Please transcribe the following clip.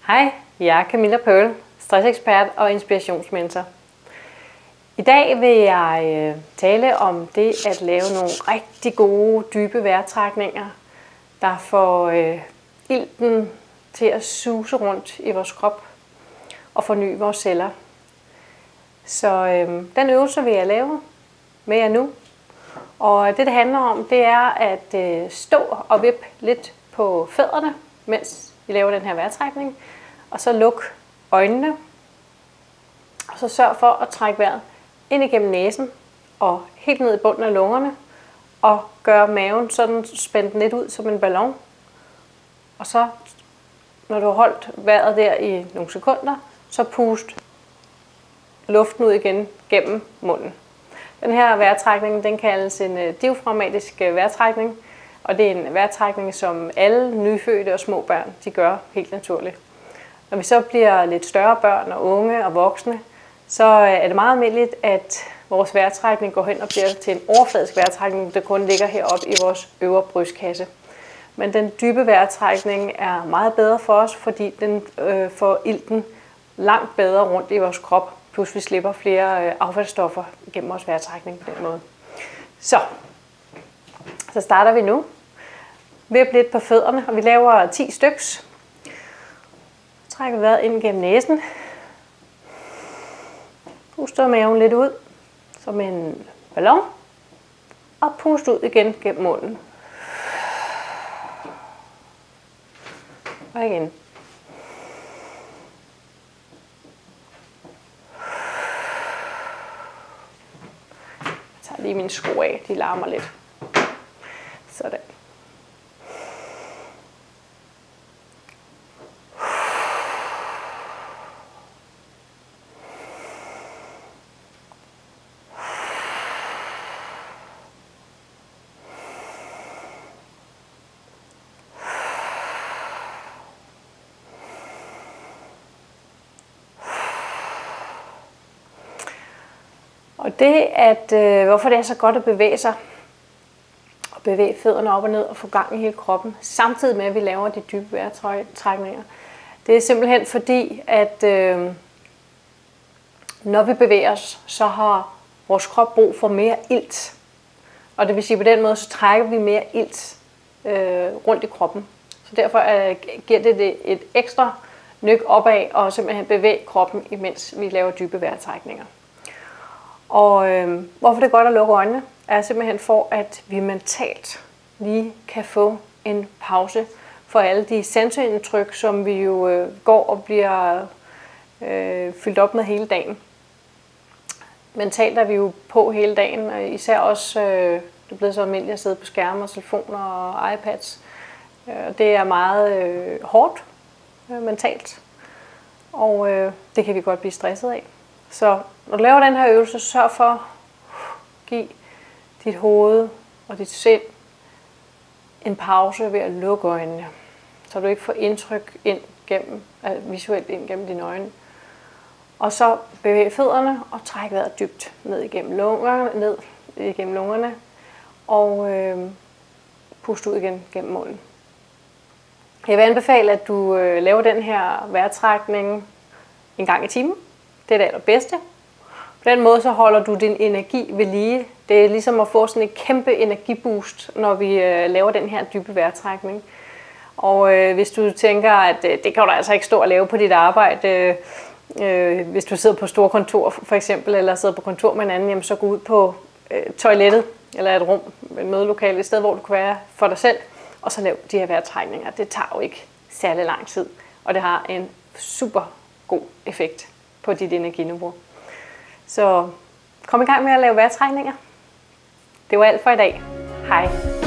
Hej, jeg er Camilla Pearl, stressekspert og inspirationsmentor. I dag vil jeg tale om det at lave nogle rigtig gode, dybe vejrtrækninger, der får ilten til at suse rundt i vores krop og forny vores celler. Så den øvelse vil jeg lave med jer nu. Og det handler om, det er at stå og vippe lidt på fødderne, mens I laver den her vejrtrækning. Og så luk øjnene. Og så sørg for at trække vejret ind igennem næsen og helt ned i bunden af lungerne. Og gør maven sådan spændt lidt ud som en ballon. Og så, når du har holdt vejret der i nogle sekunder, så pust luften ud igen gennem munden. Den her vejrtrækning, den kaldes en diafragmatisk vejrtrækning. Og det er en vejrtrækning, som alle nyfødte og små børn, de gør helt naturligt. Når vi så bliver lidt større børn og unge og voksne, så er det meget almindeligt, at vores vejrtrækning går hen og bliver til en overfladisk vejrtrækning, der kun ligger heroppe i vores øvre brystkasse. Men den dybe vejrtrækning er meget bedre for os, fordi den får ilten langt bedre rundt i vores krop, plus vi slipper flere affaldsstoffer gennem vores vejrtrækning på den måde. Så starter vi nu. Vip lidt på fødderne, og vi laver 10 styks. Trækker vejret ind gennem næsen. Puster maven lidt ud, som en ballon. Og pust ud igen gennem munden. Og igen. Jeg tager lige mine sko af, de larmer lidt. Sådan. Og det hvorfor det er så godt at bevæge sig, og bevæge fødderne op og ned og få gang i hele kroppen, samtidig med at vi laver de dybe vejrtrækninger. Det er simpelthen fordi, at når vi bevæger os, så har vores krop brug for mere ilt. Og det vil sige, at på den måde, så trækker vi mere ilt rundt i kroppen. Så derfor giver det et ekstra nyk opad og simpelthen bevæge kroppen, imens vi laver dybe vejrtrækninger. Og hvorfor det er godt at lukke øjnene, er simpelthen for, at vi mentalt lige kan få en pause for alle de sanseindtryk, som vi jo går og bliver fyldt op med hele dagen. Mentalt er vi jo på hele dagen, især også, det er blevet så almindeligt at sidde på skærme og telefoner og iPads. Det er meget hårdt mentalt, og det kan vi godt blive stresset af. Så når du laver den her øvelse, sørg for at give dit hoved og dit sind en pause ved at lukke øjnene, så du ikke får indtryk visuelt ind gennem dine øjne. Og så bevæg fødderne og træk vejret dybt ned igennem lungerne, og pust ud igen gennem munden. Jeg vil anbefale, at du laver den her vejrtrækning en gang i timen. Det er det allerbedste. På den måde så holder du din energi ved lige. Det er ligesom at få sådan et kæmpe energiboost, når vi laver den her dybe vejrtrækning. Og hvis du tænker, at det kan du altså ikke stå og lave på dit arbejde, hvis du sidder på store kontor for eksempel, eller sidder på kontor med en anden, jamen, så gå ud på toilettet eller et rum, et mødelokale, et sted, hvor du kan være for dig selv, og så lav de her vejrtrækninger. Det tager jo ikke særlig lang tid, og det har en super god effekt på dit energiniveau. Så kom i gang med at lave vejrtrækninger. Det var alt for i dag. Hej.